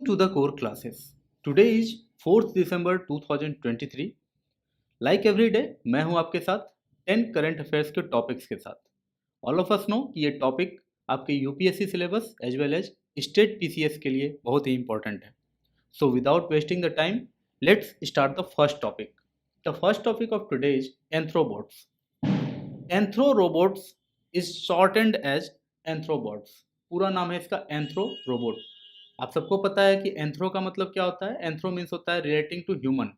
to the core classes. Today is 4th December 2023. Like every day, मैं हूं आपके साथ 10 करंट अफेयर्स के टॉपिक्स के साथ. ऑल ऑफ अस नो कि ये टॉपिक आपके UPSC syllabus as well as state PCS के लिए बहुत ही इंपॉर्टेंट है. So without wasting the time, let's start the first topic. The first topic of today is anthrobots. Anthrorobots is shortened as anthrobots. पूरा नाम है इसका एंथ्रो रोबोट. आप सबको पता है कि एंथ्रो का मतलब क्या होता है. एंथ्रो मीन्स होता है रिलेटिंग टू ह्यूमन.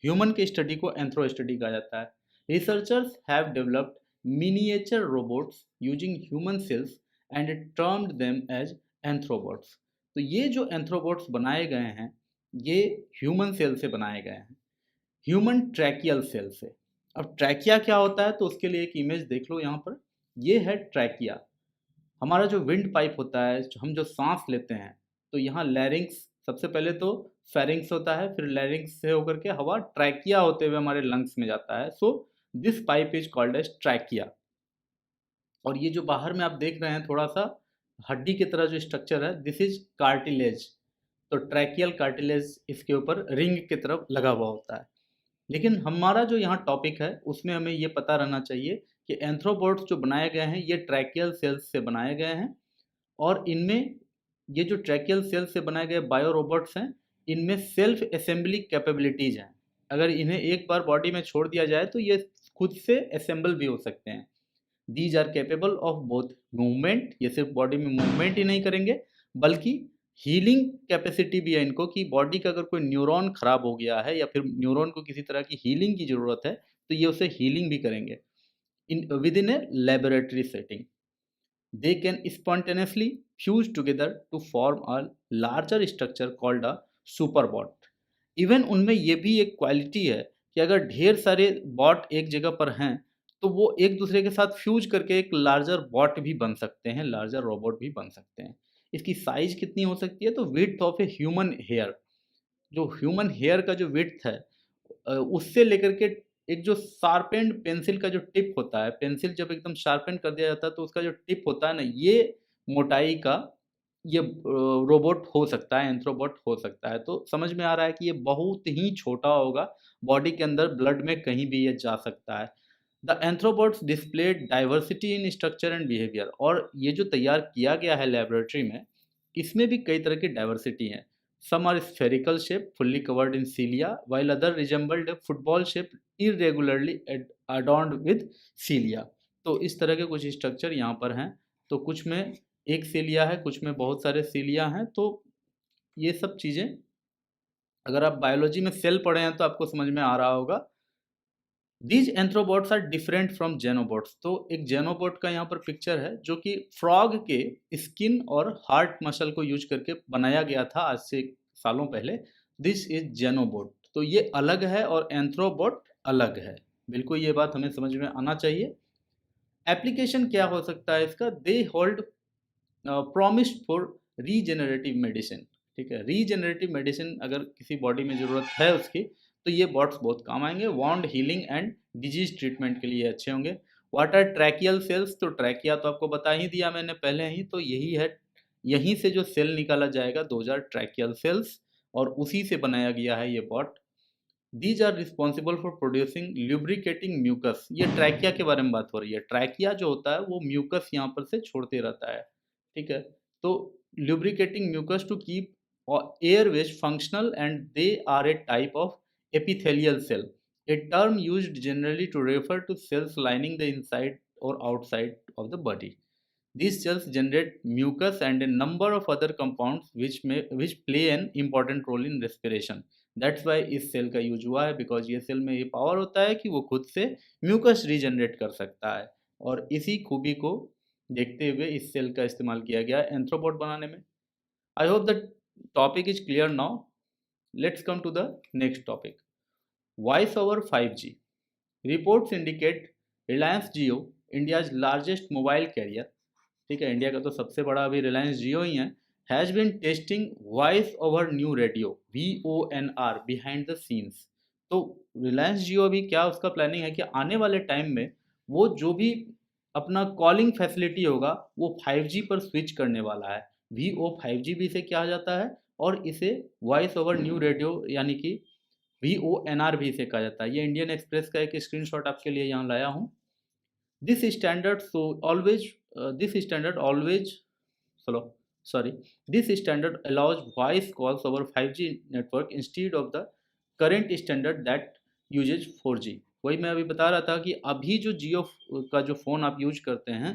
ह्यूमन की स्टडी को एंथ्रो स्टडी कहा जाता है. Researchers have developed miniature robots using human cells and termed them as anthrobots. तो ये जो एंथ्रोबॉट्स बनाए गए हैं ये ह्यूमन सेल से बनाए गए हैं, ह्यूमन ट्रैकियल सेल से. अब ट्रैकिया क्या होता है तो उसके लिए एक इमेज देख लो यहाँ पर. ये है ट्रैकिया. हमारा जो विंड पाइप होता है, हम जो सांस लेते हैं, तो यहाँ लैरिंग्स, सबसे पहले तो फेरिंग्स होता है, फिर लैरिंग्स से होकर के हवा ट्रैकिया होते हुए हमारे लंग्स में जाता है. So this pipe is called as trachea. और ये जो बाहर में आप देख रहे हैं थोड़ा सा हड्डी की तरह जो स्ट्रक्चर है, दिस इज कार्टिलेज. तो ट्रैकियल कार्टिलेज इसके ऊपर रिंग की तरफ लगा हुआ होता है. लेकिन हमारा जो यहाँ टॉपिक है उसमें हमें ये पता रहना चाहिए कि एंथ्रोबॉट्स जो बनाए गए हैं ये ट्रैकियल सेल्स से बनाए गए हैं. और इनमें ये जो ट्रैकियल सेल्स से बनाए गए बायो रोबोट्स हैं, इनमें सेल्फ असेंबली कैपेबिलिटीज़ हैं. अगर इन्हें एक बार बॉडी में छोड़ दिया जाए तो ये खुद से असेंबल भी हो सकते हैं. These are capable of both movement. ये सिर्फ बॉडी में मूवमेंट ही नहीं करेंगे बल्कि हीलिंग कैपेसिटी भी है इनको, कि बॉडी का अगर कोई न्यूरॉन खराब हो गया है या फिर न्यूरॉन को किसी तरह की हीलिंग की ज़रूरत है तो ये उसे हीलिंग भी करेंगे in with in a laboratory setting. They can spontaneously fuse together to form a larger structure called a superbot. Even उनमें ये भी एक क्वालिटी है कि अगर ढेर सारे बॉट एक जगह पर हैं तो वो एक दूसरे के साथ फ्यूज करके एक लार्जर बॉट भी बन सकते हैं, लार्जर रोबोट भी बन सकते हैं. इसकी साइज कितनी हो सकती है तो width of a human hair. जो ह्यूमन हेयर का जो विड्थ है उससे लेकर के एक जो शार्पेंड पेंसिल का जो टिप होता है, पेंसिल जब एकदम शार्पेंड कर दिया जाता है तो उसका जो टिप होता है ना, ये मोटाई का ये रोबोट हो सकता है, एंथ्रोबॉट हो सकता है. तो समझ में आ रहा है कि ये बहुत ही छोटा होगा, बॉडी के अंदर ब्लड में कहीं भी ये जा सकता है. The anthrobots display diversity in structure and behaviour. और ये जो तैयार किया गया है लेबोरेटरी में, इसमें भी कई तरह की डाइवर्सिटी है. Some are spherical shape, fully covered in cilia, while other resembled a football shape, irregularly adorned with cilia. तो इस तरह के कुछ स्ट्रक्चर यहाँ पर हैं. तो कुछ में एक सिलिया है, कुछ में बहुत सारे सिलिया हैं. तो ये सब चीज़ें अगर आप बायोलॉजी में सेल पढ़े हैं तो आपको समझ में आ रहा होगा. These anthrobots are different from xenobots. तो एक जेनोबॉट का यहाँ पर पिक्चर है जो कि फ्रॉग के स्किन और हार्ट मसल को यूज करके बनाया गया था आज से सालों पहले. This is xenobot. तो ये अलग है और एंथ्रोबॉट अलग है. बिल्कुल ये बात हमें समझ में आना चाहिए. एप्लीकेशन क्या हो सकता है इसका. They hold promise for regenerative medicine. ठीक है, रीजेनरेटिव मेडिसिन अगर किसी बॉडी में ज़रूरत है उसकी तो ये बॉट्स बहुत काम आएंगे. Wound healing and disease treatment के लिए अच्छे होंगे. What are tracheal cells. तो ट्रैकिया तो आपको बता ही दिया मैंने पहले ही. तो यही है, यहीं से जो सेल निकाला जाएगा 2000 ट्रैकियल सेल्स, और उसी से बनाया गया है ये bot. These are responsible for producing lubricating mucus. ये ट्रैकिया के बारे में बात हो रही है. ट्रैकिया जो होता है वो म्यूकस यहाँ पर से छोड़ते रहता है. ठीक है, तो lubricating mucus to keep airways functional, and they are a type of epithelial cell, a term used generally to refer to cells lining the inside or outside of the body. These cells generate mucus and a number of other compounds which play an important role in respiration. That's why इस cell का use हुआ है, because ये cell में ये power होता है कि वो खुद से म्यूकस रीजनरेट कर सकता है. और इसी खूबी को देखते हुए इस सेल का इस्तेमाल किया गया है एंथ्रोबॉट बनाने में. I hope that topic is clear now. Let's come to the next topic. Voice over 5G. Reports indicate Reliance Jio, India's largest mobile carrier, ठीक है, इंडिया का तो सबसे बड़ा अभी रिलायंस जियो ही है, has been testing voice over new radio VONR behind the scenes. तो रिलायंस जियो अभी क्या उसका प्लानिंग है कि आने वाले टाइम में वो जो भी अपना कॉलिंग फैसिलिटी होगा वो 5G पर स्विच करने वाला है. VO 5G भी इसे कहा जाता है और इसे वॉइस ओवर न्यू रेडियो यानी कि VONR भी इसे कहा जाता है। ये इंडियन एक्सप्रेस का एक स्क्रीनशॉट आपके लिए यहाँ लाया हूँ। This standard so always this standard always चलो sorry this standard allows voice calls over 5G network instead of the current standard that uses 4G। वही मैं अभी बता रहा था कि अभी जो जियो का जो फ़ोन आप यूज करते हैं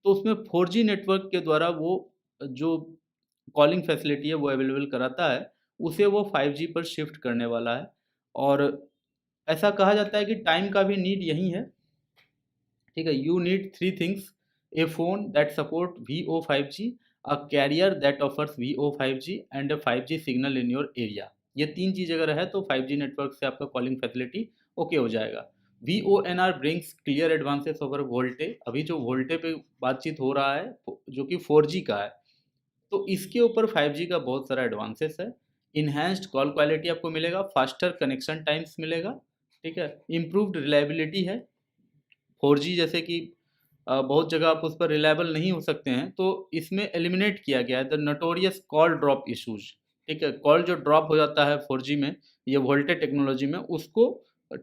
तो उसमें 4G नेटवर्क के द्वारा वो जो कॉलिंग फैसिलिटी है वो अवेलेबल कराता है, उसे वो 5G पर शिफ्ट करने वाला है। और ऐसा कहा जाता है कि टाइम का भी नीड यही है, ठीक है। You need three things, a phone that support VO5G, a carrier that offers VO5G and a 5G signal in your area. ये तीन चीज़ अगर है तो 5G नेटवर्क से आपका कॉलिंग फैसिलिटी ओके हो जाएगा। VONR brings clear advances over VoLTE. अभी जो वोल्टे पे बातचीत हो रहा है जो कि 4G का है, तो इसके ऊपर 5G का बहुत सारा एडवांसेस है। इन्हेंस्ड कॉल क्वालिटी आपको मिलेगा, फास्टर कनेक्शन टाइम्स मिलेगा, ठीक है। इम्प्रूव्ड रिलायबिलिटी है। 4G जैसे कि बहुत जगह आप उस पर रिलायबल नहीं हो सकते हैं, तो इसमें एलिमिनेट किया गया है the notorious call drop issues, ठीक है। कॉल जो ड्रॉप हो जाता है 4G में, ये वोल्टे टेक्नोलॉजी में, उसको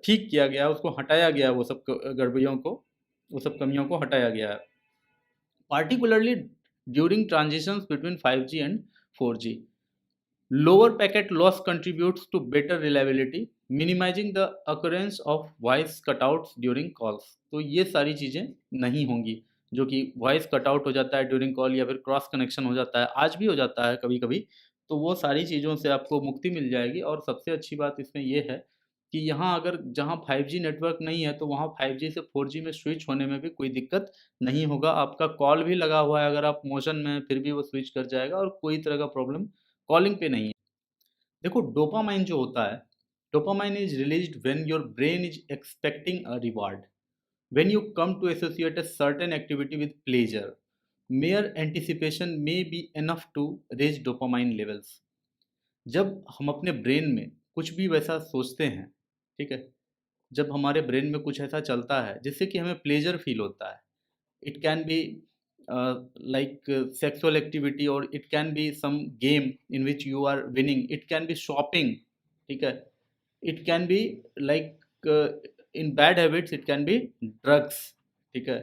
ठीक किया गया है, उसको हटाया गया है, वो सब गड़बड़ियों को, वो सब कमियों को हटाया गया है, particularly during transitions between 5G and 4G. Lower packet loss contributes to better reliability, minimizing the occurrence of voice cutouts during calls. तो ये सारी चीज़ें नहीं होंगी, जो कि वॉइस कटआउट हो जाता है ड्यूरिंग कॉल या फिर क्रॉस कनेक्शन हो जाता है, आज भी हो जाता है कभी कभी। तो वो सारी चीज़ों से आपको मुक्ति मिल जाएगी। और सबसे अच्छी बात इसमें ये है कि यहाँ अगर जहाँ 5G नेटवर्क नहीं है तो वहाँ 5G से 4G में स्विच होने में भी कोई दिक्कत नहीं होगा। आपका कॉल भी लगा हुआ है, अगर आप मोशन में हैं, फिर भी वो स्विच कर जाएगा और कोई तरह का प्रॉब्लम कॉलिंग पे नहीं है। देखो डोपामाइन जो होता है, dopamine is released when your brain is expecting a reward, when you come to associate a certain activity with pleasure, mere anticipation may be enough to raise dopamine levels. जब हम अपने ब्रेन में कुछ भी वैसा सोचते हैं, ठीक है, जब हमारे ब्रेन में कुछ ऐसा चलता है जिससे कि हमें प्लेजर फील होता है, it can be like sexual activity, or it can be some game in which you are winning, it can be shopping, ठीक है, it can be like in bad habits it can be drugs, ठीक है,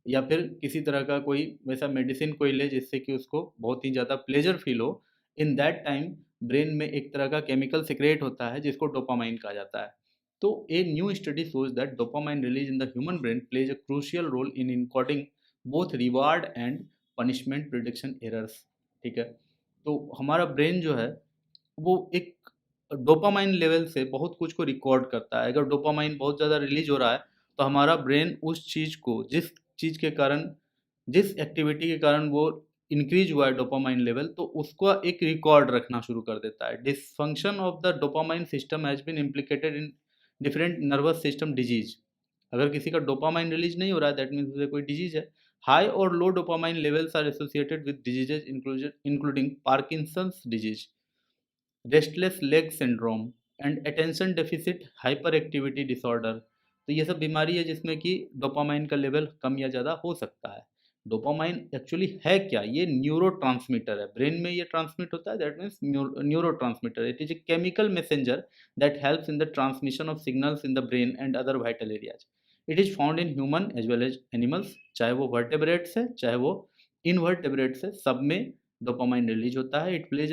या फिर किसी तरह का कोई वैसा मेडिसिन कोई ले जिससे कि उसको बहुत ही ज़्यादा प्लेजर फील हो। इन दैट टाइम ब्रेन में एक तरह का केमिकल सिक्रेट होता है जिसको डोपामाइन कहा जाता है। तो a new study shows that dopamine release in the human brain plays a crucial role in encoding both reward and punishment prediction errors, ठीक है। तो हमारा ब्रेन जो है वो एक डोपामाइन लेवल से बहुत कुछ को रिकॉर्ड करता है। अगर डोपामाइन बहुत ज़्यादा रिलीज हो रहा है तो हमारा ब्रेन उस चीज़ को, जिस चीज़ के कारण, जिस एक्टिविटी के कारण वो इंक्रीज हुआ है डोपामाइन लेवल, तो उसका एक रिकॉर्ड रखना शुरू कर देता है। Dysfunction of the dopamine system has been implicated in different nervous system disease. अगर किसी का डोपामाइन रिलीज नहीं हो रहा है दैट मीन्स उसे कोई डिजीज है। हाई और low dopamine levels are associated with diseases including Parkinson's disease, restless leg syndrome and attention deficit hyperactivity disorder. तो ये सब बीमारी है जिसमें कि डोपामाइन का लेवल कम या ज़्यादा हो सकता है। डोपामाइन एक्चुअली है क्या? ये न्यूरो ट्रांसमीटर है, ब्रेन में ये ट्रांसमिट होता है, that means neuro transmitter. It is a chemical messenger that helps in the transmission of signals in the brain and other vital areas. It is found in human as well as animals, चाहे वो vertebrates है चाहे वो invertebrates है, सब में dopamine release होता है। It plays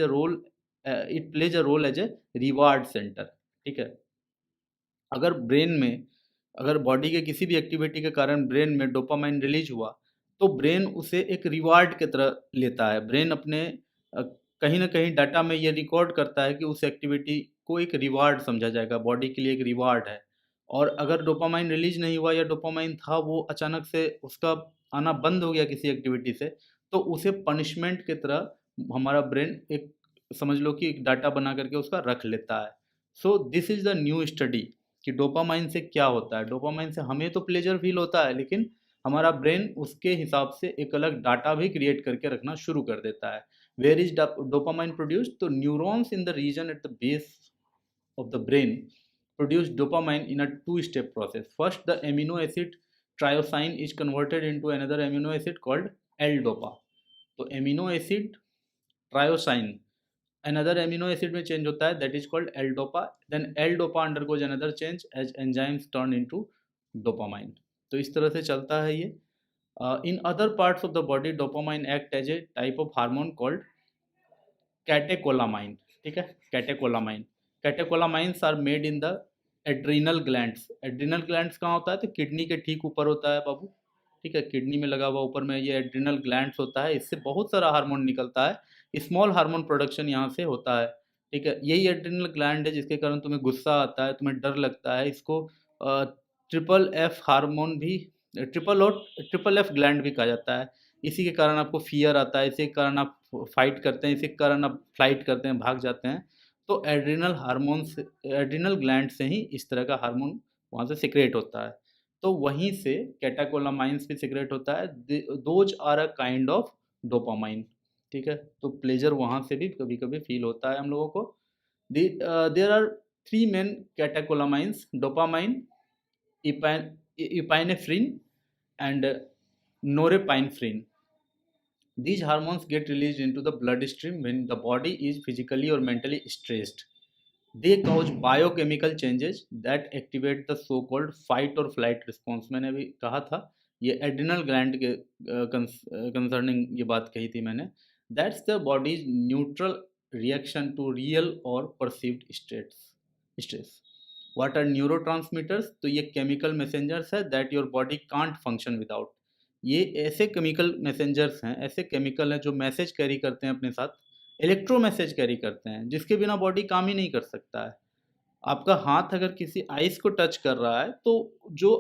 a role as a reward centre, ठीक है। अगर ब्रेन में, अगर बॉडी के किसी भी एक्टिविटी के कारण ब्रेन में डोपामाइन रिलीज हुआ तो ब्रेन उसे एक रिवार्ड की तरह लेता है। ब्रेन अपने कहीं ना कहीं डाटा में ये रिकॉर्ड करता है कि उस एक्टिविटी को एक रिवार्ड समझा जाएगा, बॉडी के लिए एक रिवार्ड है। और अगर डोपामाइन रिलीज नहीं हुआ या डोपामाइन था वो अचानक से उसका आना बंद हो गया किसी एक्टिविटी से, तो उसे पनिशमेंट की तरह हमारा ब्रेन एक, समझ लो कि एक डाटा बना करके उसका रख लेता है। So this is the new study कि डोपामाइन से क्या होता है। डोपामाइन से हमें तो प्लेजर फील होता है, लेकिन हमारा ब्रेन उसके हिसाब से एक अलग डाटा भी क्रिएट करके रखना शुरू कर देता है। Where is dopamine produced? तो neurons in the region at the base of the brain produce dopamine in a two-step process. First, the amino acid triosine is converted into another amino acid called L-dopa. तो amino acid triosine another amino acid में change होता है, that is called L dopa, then L dopa undergoes another change as enzymes turn into dopamine. तो इस तरह से चलता है ये। In other parts of the body dopamine act as a type of hormone called catecholamine. ठीक है, catecholamine. Catecholamines are made in the adrenal glands. Adrenal glands कहाँ होता है? तो किडनी के ठीक ऊपर होता है बाबू। ठीक है, किडनी में लगा हुआ ऊपर में ये एड्रीनल ग्लैंड्स होता है, इससे बहुत सारा हार्मोन निकलता है, स्मॉल हार्मोन प्रोडक्शन यहाँ से होता है। ठीक है, यही एड्रीनल ग्लैंड है जिसके कारण तुम्हें गुस्सा आता है, तुम्हें डर लगता है। इसको ट्रिपल एफ हार्मोन भी, ट्रिपल एफ ग्लैंड भी कहा जाता है। इसी के कारण आपको फियर आता है, इसी के कारण आप फाइट करते हैं, इसी के कारण आप फ्लाइट करते हैं, भाग जाते हैं। तो एड्रिनल हार्मोन से, एड्रिनल ग्लैंड से ही इस तरह का हार्मोन वहाँ से सिक्रेट होता है। तो वहीं से कैटाकोलामाइंस भी सिक्रेट होता है, those are a kind of dopamine. ठीक है, तो प्लेजर वहाँ से भी कभी कभी फील होता है हम लोगों को। There are three main catecholamines: dopamine, epinephrine and norepinephrine. These hormones get released into the bloodstream when the body is physically or mentally stressed. They cause biochemical changes that activate the so-called fight or flight response. मैंने अभी कहा था, ये adrenal gland के concerning ये बात कही थी मैंने। That's the body's neutral reaction to real और perceived stress. What are neurotransmitters? तो ये केमिकल मैसेंजर्स है that your body can't function without. ये ऐसे केमिकल मैसेंजर्स हैं, ऐसे केमिकल हैं जो मैसेज कैरी करते हैं अपने साथ, इलेक्ट्रो मैसेज कैरी करते हैं, जिसके बिना बॉडी काम ही नहीं कर सकता है। आपका हाथ अगर किसी आइस को टच कर रहा है तो जो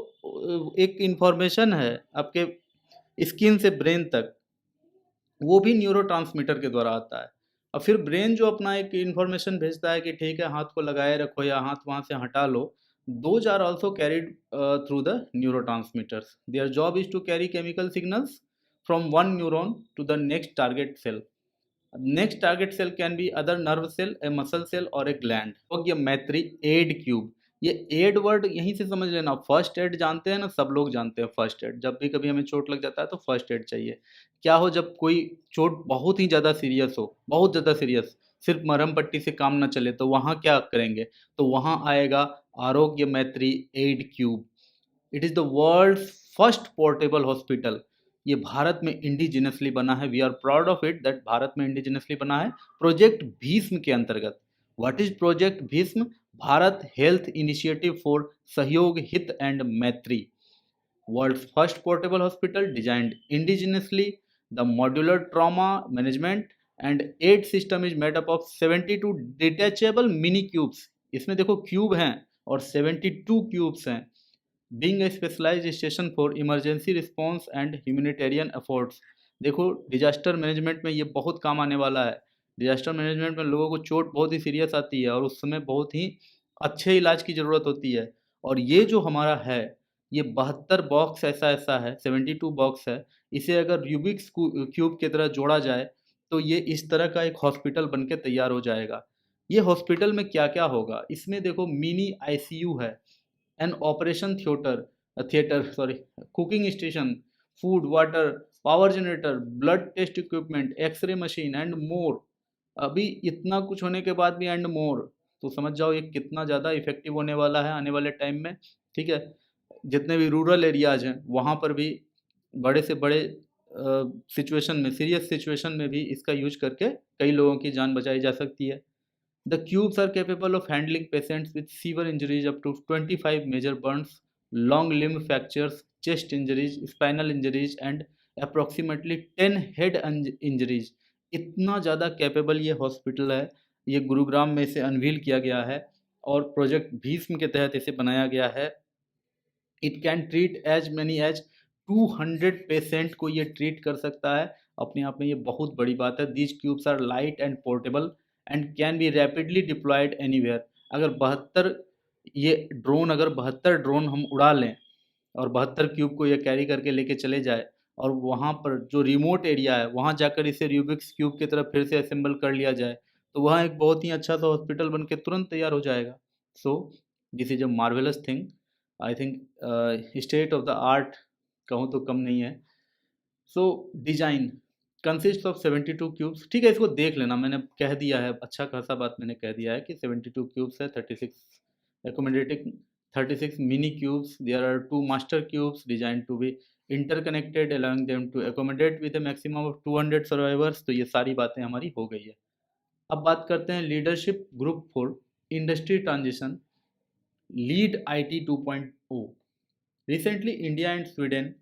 एक इंफॉर्मेशन है आपके स्किन से ब्रेन तक, वो भी न्यूरोट्रांसमीटर के द्वारा आता है। और फिर ब्रेन जो अपना एक इंफॉर्मेशन भेजता है कि ठीक है हाथ को लगाए रखो या हाथ वहाँ से हटा लो, those are also carried through the neurotransmitters. Their job is to carry chemical signals from one neuron to the next target cell. Next target cell can be other nerve cell, a muscle cell और a gland. और ये मैत्री add क्यूब, ये एड word यहीं से समझ लेना। फर्स्ट एड जानते हैं ना, सब लोग जानते हैं फर्स्ट एड। जब भी कभी हमें चोट लग जाता है तो फर्स्ट एड चाहिए। क्या हो जब कोई चोट बहुत ही ज़्यादा सीरियस हो, बहुत ज़्यादा सीरियस, सिर्फ मरहम पट्टी से काम ना चले, तो वहाँ क्या करेंगे? तो वहाँ आएगा Aarogya Maitri add cube. It is the world first portable hospital. ये भारत में इंडिजिनसली बना है। We are proud of it that Bharat में इंडिजिनसली बना है, प्रोजेक्ट भीष्म के अंतर्गत। What is project Bhishm? Bharat health initiative for Sahyog Hita and मैत्री। World's first portable hospital designed indigenously. The modular trauma management and aid system is made up of 72 detachable mini cubes. इसमें देखो cube हैं और 72 क्यूब्स हैं। Being a specialized station for emergency response and humanitarian efforts. देखो disaster management में ये बहुत काम आने वाला है। डिजास्टर मैनेजमेंट में लोगों को चोट बहुत ही सीरियस आती है और उस समय बहुत ही अच्छे इलाज की ज़रूरत होती है। और ये जो हमारा है, ये 72 बॉक्स ऐसा ऐसा है, 72 बॉक्स है। इसे अगर रूबिक्स क्यूब की तरह जोड़ा जाए तो ये इस तरह का एक हॉस्पिटल बन के तैयार हो जाएगा। ये हॉस्पिटल में क्या क्या होगा? इसमें देखो मिनी आईसीयू है, an operation theatre sorry, cooking station, food, water, power generator, blood test equipment, x ray machine and more. अभी इतना कुछ होने के बाद भी एंड मोर, तो समझ जाओ ये कितना ज़्यादा इफेक्टिव होने वाला है आने वाले टाइम में। ठीक है, जितने भी रूरल एरियाज हैं वहाँ पर भी बड़े से बड़े सिचुएशन में, सीरियस सिचुएशन में भी इसका यूज करके कई लोगों की जान बचाई जा सकती है। The cubes are capable of handling patients with severe injuries up to 25 major burns, long limb fractures, chest injuries, spinal injuries and approximately 10 head injuries. इतना ज़्यादा कैपेबल ये हॉस्पिटल है। ये गुरुग्राम में इसे अनवील किया गया है और प्रोजेक्ट भीष्म के तहत इसे बनाया गया है। It can treat as many as 200 patient को ये ट्रीट कर सकता है। अपने आप में ये बहुत बड़ी बात है। These cubes are light and portable and can be rapidly deployed anywhere. अगर 72 ये ड्रोन, अगर 72 ड्रोन हम उड़ा लें और 72 क्यूब को ये कैरी करके लेके चले जाए और वहाँ पर जो रिमोट एरिया है वहाँ जाकर इसे रूबिक्स क्यूब की तरफ फिर से असेंबल कर लिया जाए, तो वहाँ एक बहुत ही अच्छा सा हॉस्पिटल बन के तुरंत तैयार हो जाएगा। So this is a marvellous thing. I think state of the art कहूँ तो कम नहीं है। सो डिजाइन, कंसिस्ट ऑफ 72 क्यूब्स। ठीक है, इसको देख लेना, मैंने कह दिया है, अच्छा खासा बात मैंने कह दिया है कि 72 क्यूब्स है, 36 accommodating 36 mini cubes. There are two master cubes designed to be interconnected, allowing them to accommodate with a maximum of 200 survivors. तो ये सारी बातें हमारी हो गई है। अब बात करते हैं leadership group for industry transition, lead IT 2.0। Recently India and Sweden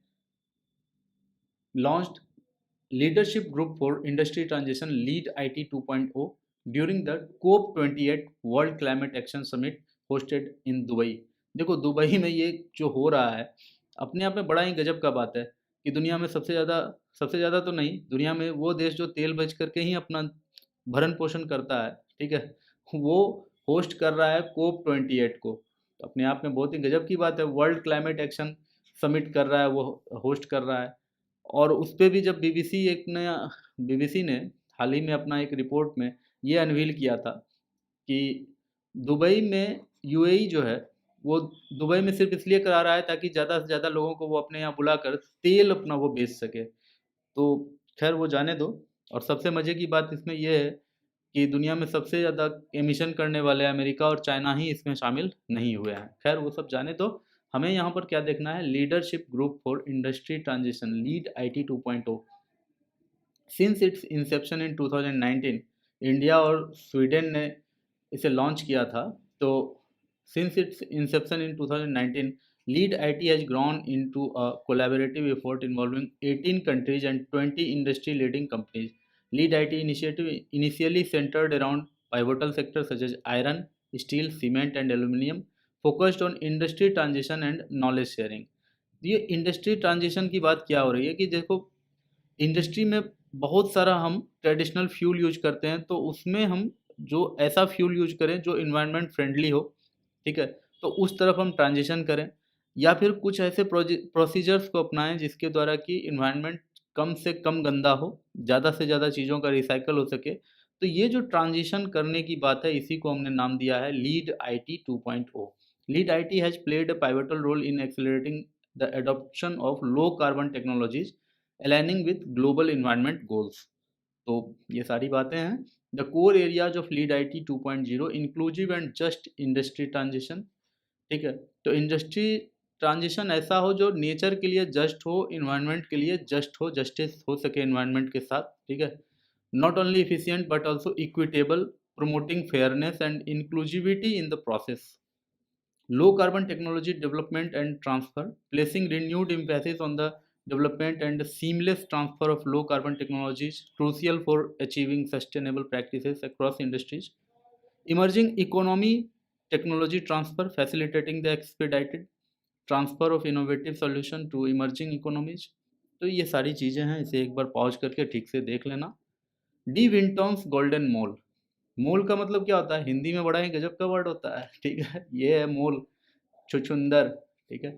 launched leadership group for industry transition, lead IT 2.0, during the COP28 world climate action summit hosted in Dubai. देखो दुबई में ये जो हो रहा है अपने आप में बड़ा ही गजब का बात है कि दुनिया में सबसे ज़्यादा तो नहीं, दुनिया में वो देश जो तेल बेच करके ही अपना भरण पोषण करता है, ठीक है, वो होस्ट कर रहा है COP28 को। तो अपने आप में बहुत ही गजब की बात है, वर्ल्ड क्लाइमेट एक्शन समिट कर रहा है, वो होस्ट कर रहा है। और उस पे भी जब बीबीसी ने हाल ही में अपना एक रिपोर्ट में ये अनवील किया था कि दुबई में यूएई जो है वो दुबई में सिर्फ इसलिए करा रहा है ताकि ज़्यादा से ज़्यादा लोगों को वो अपने यहाँ बुलाकर तेल अपना वो बेच सके। तो खैर वो जाने दो। और सबसे मज़े की बात इसमें यह है कि दुनिया में सबसे ज़्यादा एमिशन करने वाले अमेरिका और चाइना ही इसमें शामिल नहीं हुए हैं। खैर वो सब जाने दो, हमें यहाँ पर क्या देखना है, leadership group for industry transition, lead IT 2.0। Since its inception in 2019, India और स्वीडन ने इसे लॉन्च किया था। तो since its inception in 2019, lead IT has grown into a collaborative effort involving 18 countries and 20 industry leading companies. Lead IT initiative initially centered around pivotal sectors such as iron, steel, cement and aluminum, focused on industry transition and knowledge sharing। ये industry transition की बात क्या हो रही है कि देखो industry में बहुत सारा हम ट्रेडिशनल फ्यूल यूज करते हैं, तो उसमें हम जो ऐसा फ्यूल यूज करें जो इन्वायरमेंट फ्रेंडली हो, ठीक है, तो उस तरफ हम ट्रांजिशन करें, या फिर कुछ ऐसे प्रोसीजर्स को अपनाएं जिसके द्वारा कि इन्वायरमेंट कम से कम गंदा हो, ज़्यादा से ज़्यादा चीज़ों का रिसाइकल हो सके। तो ये जो ट्रांजिशन करने की बात है इसी को हमने नाम दिया है lead IT 2.0। Lead IT has played a pivotal role in accelerating the adoption of low carbon technologies aligning with global environment goals. तो ये सारी बातें हैं। The core areas of lead IT 2.0 inclusive and just industry transition. ठीक है, तो industry transition ऐसा हो जो नेचर के लिए जस्ट हो, इन्वायरमेंट के लिए जस्ट हो, जस्टिस हो सके इन्वायरमेंट के साथ, ठीक है, not only efficient but also equitable, promoting fairness and inclusivity in the process. Low carbon technology development and transfer, placing renewed emphasis on the development and seamless transfer of low carbon technologies crucial for achieving sustainable practices across industries. Emerging economy technology transfer, facilitating the expedited transfer of innovative solution to emerging economies। तो ये सारी चीज़ें हैं, इसे एक बार pause करके ठीक से देख लेना। डी विंटॉन्स गोल्डन मोल। मोल का मतलब क्या होता है, हिंदी में बड़ा ही गजब का वर्ड होता है, ठीक है, ये है मोल, छुछुंदर, ठीक है।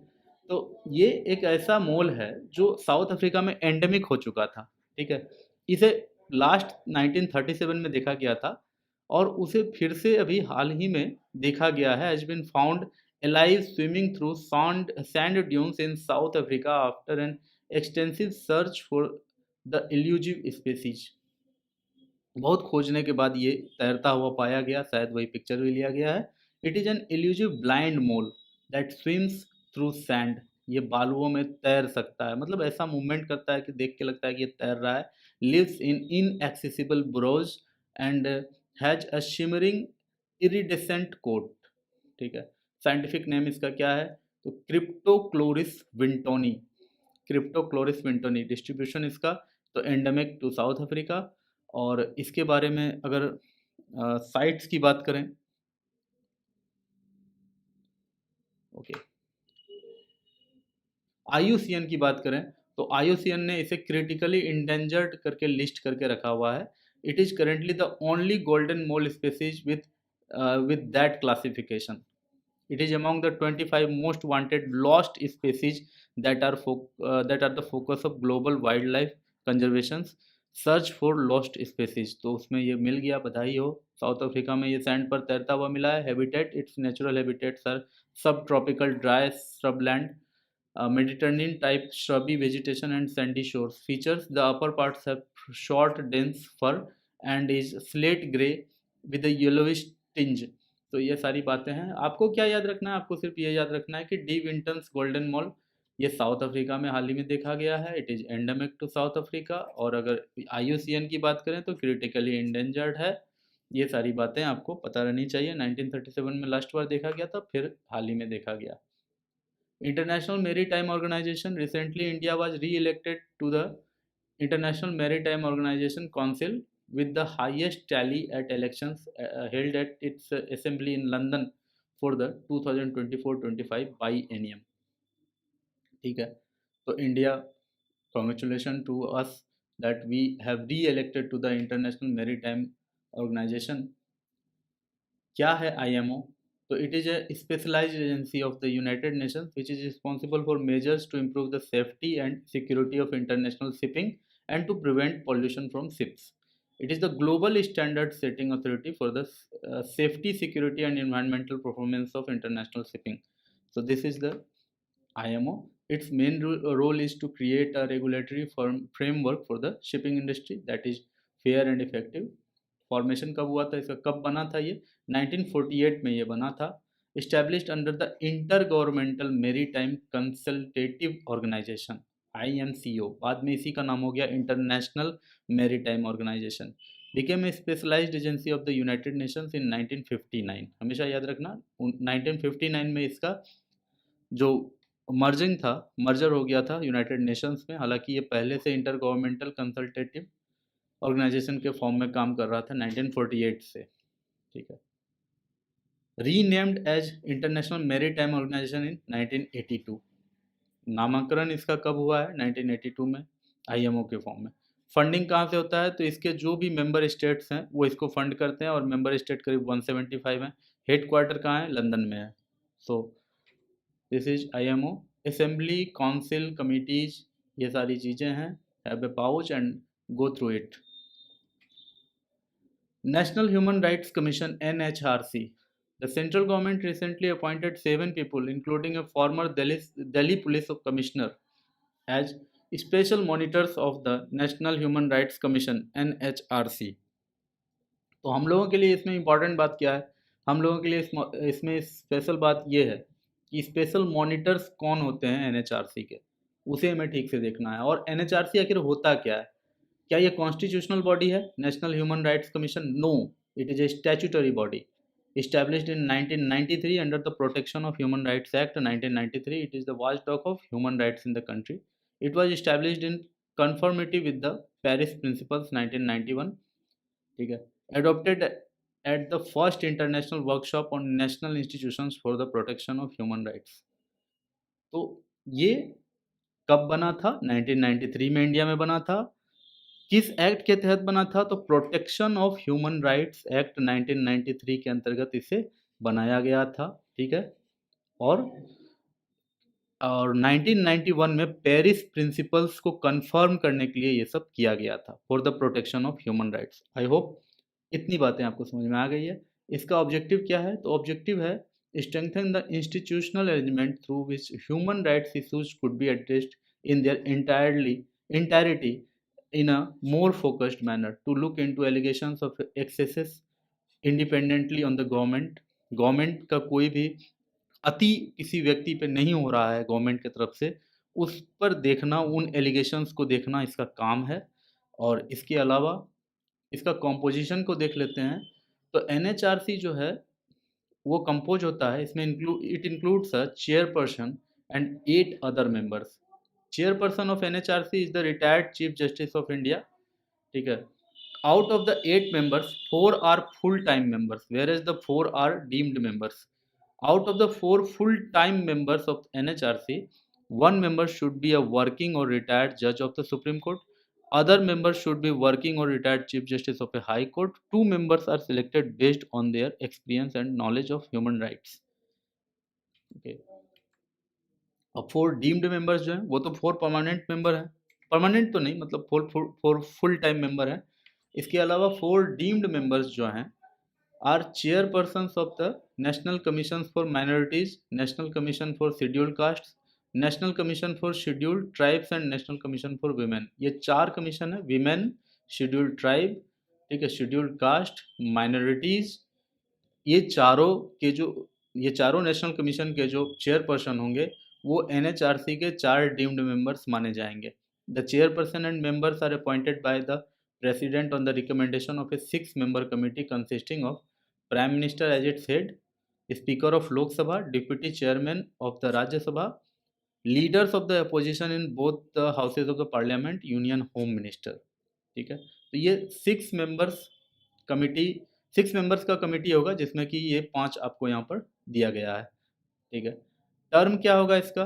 तो ये एक ऐसा मोल है जो साउथ अफ्रीका में एंडेमिक हो चुका था, ठीक है, इसे लास्ट 1937 में देखा गया था और उसे फिर से अभी हाल ही में देखा गया है, has been found alive swimming through sand dunes in South Africa after an extensive search for the elusive species। बहुत खोजने के बाद ये तैरता हुआ पाया गया, शायद वही पिक्चर भी लिया गया है। It is an elusive blind mole that swims through sand. ये बालुओं में तैर सकता है, मतलब ऐसा मूवमेंट करता है कि देख के लगता है कि ये तैर रहा है। Lives in inaccessible burrows and has a shimmering iridescent coat, ठीक है। साइंटिफिक नेम इसका क्या है, तो क्रिप्टोक्लोरिस विंटोनी, क्रिप्टोक्लोरिस विंटोनी। डिस्ट्रीब्यूशन इसका तो एंडेमिक टू साउथ अफ्रीका। और इसके बारे में अगर साइट्स की बात करें, ओके, IUCN की बात करें तो IUCN ने इसे क्रिटिकली इंडेंजर्ड करके लिस्ट करके रखा हुआ है। It is currently the only golden mole species with that classification. It is among the 25 most wanted lost species that are the focus of global wildlife conservation search for lost species. तो उसमें ये मिल गया, बधाई हो। South Africa में ये sand पर तैरता हुआ मिला है। Habitat, its natural habitats are subtropical dry shrubland, Mediterranean type shrubby vegetation and sandy shores. Features, the upper parts have short dense fur and is slate gray with a yellowish tinge। तो ये सारी बातें हैं। आपको क्या याद रखना है, आपको सिर्फ ये याद रखना है कि डी विंटन्स गोल्डन मॉल ये साउथ अफ्रीका में हाल ही में देखा गया है। It is endemic to South Africa, और अगर IUCN की बात करें तो क्रिटिकली इंडेंजर्ड है। ये सारी बातें आपको पता रहनी चाहिए। 1937 में लास्ट बार देखा गया था, फिर हाल ही में देखा गया। International Maritime Organization, recently India was re-elected to the International Maritime Organization Council with the highest tally at elections held at its assembly in London for the 2024-25 biennium। ठीक है, तो India, congratulations to us that we have re-elected to the International Maritime Organization। क्या है IMO? So it is a specialized agency of the United Nations which is responsible for measures to improve the safety and security of international shipping and to prevent pollution from ships। It is the global standard setting authority for the safety, security and environmental performance of international shipping। So this is the IMO। Its main role is to create a regulatory framework for the shipping industry that is fair and effective। Formation कब हुआ था, इसका कब बना था? ये 1948 में ये बना था। Established under the intergovernmental maritime consultative organisation IMCO, बाद में इसी का नाम हो गया international maritime organisation. Became a specialised agency of the United Nations in 1959। हमेशा याद रखना 1959 में इसका जो मर्जर हो गया था यूनाइटेड नेशंस में। हालांकि ये पहले से इंटर गवर्नमेंटल कंसल्टेटिव ऑर्गेनाइजेशन के फॉर्म में काम कर रहा था 1948 से। ठीक है, renamed as international maritime organisation in 1982। नामकरण इसका कब हुआ है? 1982 में IMO के फॉर्म में। फंडिंग कहाँ से होता है? तो इसके जो भी मेंबर स्टेट्स हैं वो इसको फंड करते हैं, और मेंबर स्टेट करीब 175 हैं। हेड क्वार्टर कहाँ है? लंदन में है। So this is IMO। Assembly, council, committees, ये सारी चीज़ें हैं। Have a pouch and go through it. National Human Rights Commission NHRC। The central government recently appointed 7 people, including a former Delhi Police Commissioner, as special monitors of the National Human Rights Commission NHRC। तो हम लोगों के लिए इसमें important बात क्या है? हम लोगों के लिए इसमें स्पेशल बात ये है कि स्पेशल मॉनिटर्स कौन होते हैं NHRC के, उसे हमें ठीक से देखना है। और NHRC आखिर होता क्या है? क्या ये कॉन्स्टिट्यूशनल बॉडी है National Human Rights Commission? No, it is a statutory body established in 1993 under the Protection of Human Rights Act 1993। It is the watchdog of human rights in the country। It was established in conformity with the Paris Principles 1991। ठीक है, adopted at the first international workshop on national institutions for the protection of human rights। तो ये कब बना था? 1993 में India में बना था। किस एक्ट के तहत बना था? तो protection of human rights act 1993 के अंतर्गत इसे बनाया गया था। ठीक है, और 1991 में पेरिस प्रिंसिपल्स को कंफर्म करने के लिए ये सब किया गया था for the protection of human rights. I hope इतनी बातें आपको समझ में आ गई है। इसका ऑब्जेक्टिव क्या है? तो ऑब्जेक्टिव है strengthen the institutional arrangement through which human rights issues could be addressed in their entirety in a more focused manner, to look into allegations of excesses independently on the government। Government का कोई भी अति किसी व्यक्ति पे नहीं हो रहा है गवर्नमेंट की तरफ से, उस पर देखना, उन एलिगेशंस को देखना इसका काम है। और इसके अलावा इसका कॉम्पोजिशन को देख लेते हैं। तो NHRC जो है वो कंपोज होता है, इसमें it includes a chairperson and 8 other members. Chairperson of NHRC is the retired Chief Justice of India. ठीक है, out of the 8 members 4 are full time members, whereas the 4 are deemed members. Out of the 4 full time members of NHRC, 1 member should be a working or retired judge of the Supreme Court। Other members should be working or retired chief justice of a high court। 2 members are selected based on their experience and knowledge of human rights। Okay। अब 4 deemed members जो हैं वो तो 4 permanent member हैं, permanent तो नहीं, मतलब 4 full time member हैं। इसके अलावा 4 डीम्ड मेंबर्स जो हैं are chairpersons of the National Commission for Minorities, National Commission for Scheduled Caste, National Commission for Scheduled Tribes and National Commission for Women. ये 4 कमीशन है विमेन, शेड्यूल्ड ट्राइब, ठीक है, scheduled caste, minorities, ये चारों के जो ये चारों नेशनल कमीशन के जो चेयरपर्सन होंगे वो एनएचआरसी के 4 डीम्ड मेंबर्स माने जाएंगे। The chairperson and members are appointed by the President on the recommendation of a 6-member committee consisting of Prime Minister as its head, Speaker of Lok Sabha, deputy chairman of the Rajya Sabha, leaders of the opposition in both the houses of the parliament, union home minister. ठीक है, तो ये 6 members committee 6 members का committee होगा जिसमें कि ये 5 आपको यहाँ पर दिया गया है। ठीक है, टर्म क्या होगा इसका?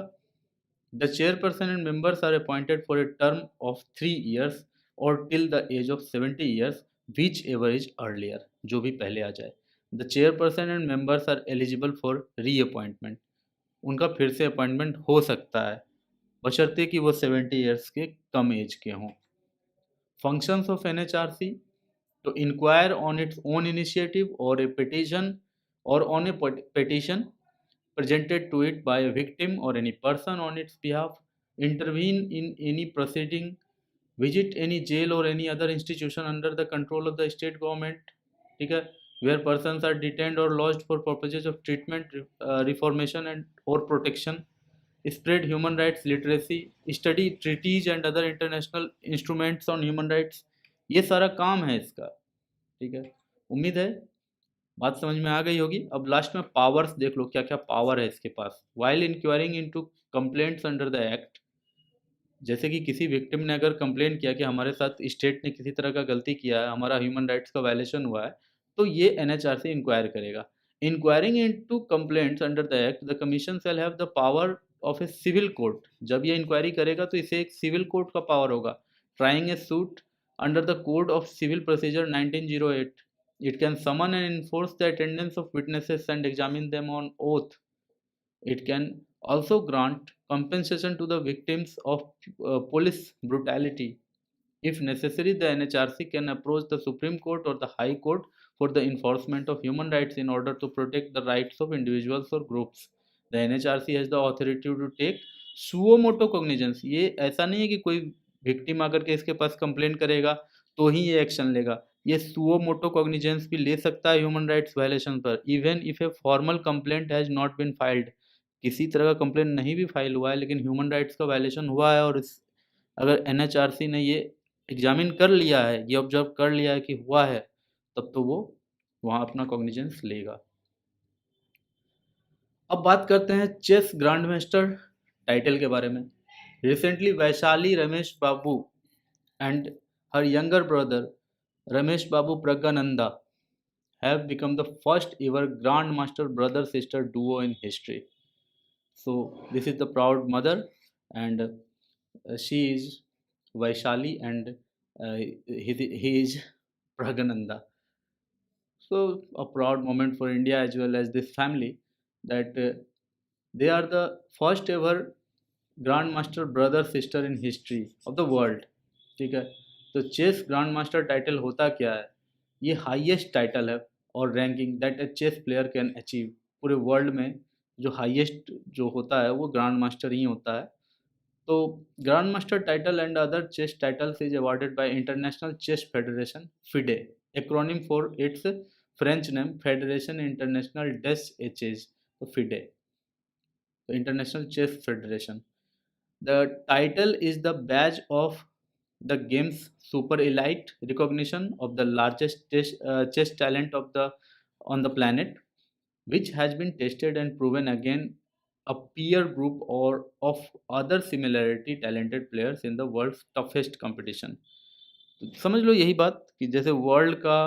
The chairperson and members are appointed for a term of 3 years और till the age of 70 years, whichever is earlier, जो भी पहले आ जाए। The chairperson and members are eligible for reappointment, उनका फिर से अपॉइंटमेंट हो सकता है बशर्ते कि वो 70 years के कम एज के हों। Functions of NHRC: to inquire on its own initiative or a petition or on a petition presented to it by a victim or any person on its behalf, intervene in any proceeding, visit any jail or any other institution under the control of the state government, ठीक है, where persons are detained or lodged for purposes of treatment, reformation and or protection, spread human rights literacy, study treaties and other international instruments on human rights। ये सारा काम है इसका। ठीक है, उम्मीद है बात समझ में आ गई होगी। अब लास्ट में पावर्स देख लो, क्या क्या पावर है इसके पास। While inquiring into complaints under the act, जैसे कि किसी विक्टिम ने अगर कंप्लेन किया कि हमारे साथ स्टेट ने किसी तरह का गलती किया है, हमारा ह्यूमन राइट्स का वायलेशन हुआ है, तो ये एनएचआरसी इंक्वायर करेगा। Inquiring into complaints under the act, the commission shall have the power of a civil court, जब ये इंक्वायरी करेगा तो इसे एक सिविल कोर्ट का पावर होगा। Trying a suit under the Code of Civil Procedure 1908, it can summon and enforce the attendance of witnesses and examine them on oath. It can also grant compensation to the victims of police brutality. If necessary, the NHRC can approach the Supreme Court or the High Court for the enforcement of human rights in order to protect the rights of individuals or groups. The NHRC has the authority to take suo motu cognizance. ये ऐसा नहीं है कि कोई victim आकर के इसके पास complain करेगा तो ही ये एक्शन लेगा, ये सुओ मोटो कॉग्निजेंस भी ले सकता है ह्यूमन राइट्स वायलेशन पर, even if a formal complaint has not been filed. किसी तरह का कंप्लेंट नहीं भी फाइल हुआ है लेकिन ह्यूमन राइट्स का वायलेशन हुआ है और अगर एनएचआरसी ने ये एग्जामिन कर लिया है, ये ऑब्जर्व कर लिया है कि हुआ है, तब तो वो वहाँ अपना कॉग्निजेंस लेगा। अब बात करते हैं चेस ग्रैंड मास्टर टाइटल के बारे में। Recently, Vaishali Ramesh Babu and her younger brother Ramesh Babu Pragananda have become the first ever Grandmaster brother-sister duo in history. So this is the proud mother, and she is Vaishali, and he is Pragananda. So a proud moment for India as well as this family, that they are the first ever grand master brother sister in history of the world. ठीक है, तो chess grand master title होता क्या है? ये highest title है और ranking that a chess player can achieve. पूरे वर्ल्ड में जो हाईएस्ट जो होता है वो ग्रैंड मास्टर ही होता है। तो grand master title and other chess titles is awarded by international chess federation FIDE, acronym for its French name federation internationale des एचेज, तो फिडे, तो international chess federation. The title is the badge of the game's super elite recognition of the largest chess talent on the planet, which has been tested and proven again a peer group or of other similarity talented players in the world's toughest competition। तो समझ लो यही बात कि जैसे world का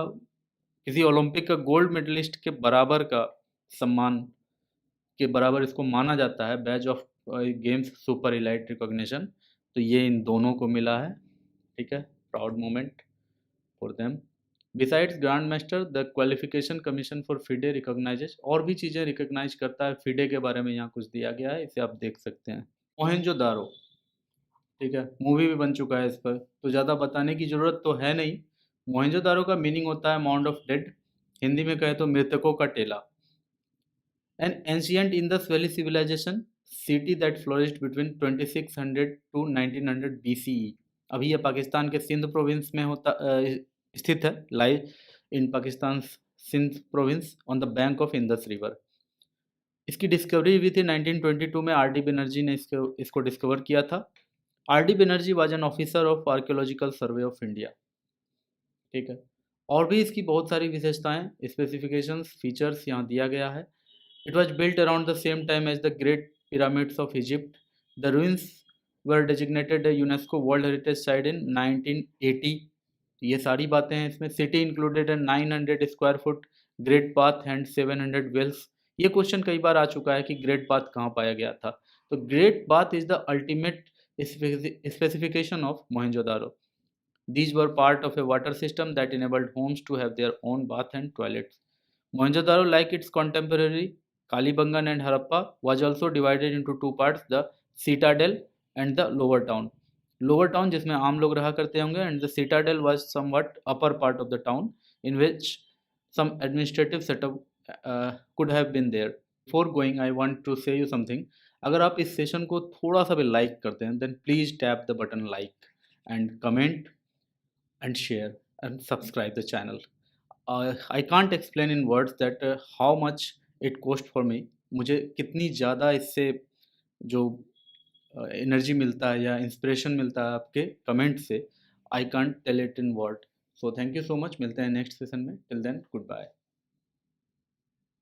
किसी Olympic का gold medallist के बराबर का सम्मान के बराबर इसको माना जाता है Baij of games super elite recognition, तो ये इन दोनों को मिला है। ठीक है, proud moment for them. Besides grand master, the qualification commission for FIDE recognises, और भी चीज़ें रिकॉग्नाइज करता है। फिडे के बारे में यहाँ कुछ दिया गया है, इसे आप देख सकते हैं। मोहेंजोदारो, ठीक है, मूवी भी बन चुका है इस पर, तो ज़्यादा बताने की ज़रूरत तो है नहीं। मोहेंजोदारो का मीनिंग होता है माउंड ऑफ डेड, हिंदी में कहे तो मृतकों का टेला। An ancient Indus Valley civilization city that flourished between 2600 to 1900 BCE अभी ये पाकिस्तान के सिंध प्रोविंस में स्थित है, lie in Pakistan Sindh province on the bank of Indus river. इसकी डिस्कवरी हुई थी 1922 में। आर डी बनर्जी ने इसको डिस्कवर किया था। R D Banerjee was an officer of archaeological survey of India. ठीक है, और भी इसकी बहुत सारी विशेषताएं, स्पेसिफिकेशंस, फीचर्स यहाँ दिया गया है। It was built around the same time as the great pyramids of Egypt. The ruins were designated a UNESCO World Heritage Site in 1980। ये सारी बातें हैं इसमें। City included 900 square foot great path and 700 wells. ये question कई बार आ चुका है कि ग्रेट पाथ कहाँ पाया गया था। तो great path is the ultimate specification of Mohenjodaro. These were part of a water system that enabled homes to have their own bath and toilets. Mohenjo-daro, like its contemporary Kalibangan and Harappa, was also divided into two parts: the citadel and the lower town. Lower town जिसमें आम लोग रहा करते होंगे, and the citadel was somewhat upper part of the town in which some administrative setup could have been there. Before going, I want to say you something. अगर आप इस session को थोड़ा सा भी लाइक करते हैं, then please tap the button like and comment and share and subscribe the channel. I can't explain in words that how much it cost for me. मुझे कितनी ज़्यादा इससे जो एनर्जी मिलता है या इंस्पिरेशन मिलता है आपके कमेंट से, I can't tell it in word. So thank you so much. मिलते हैं नेक्स्ट सेशन में। Till then, good bye.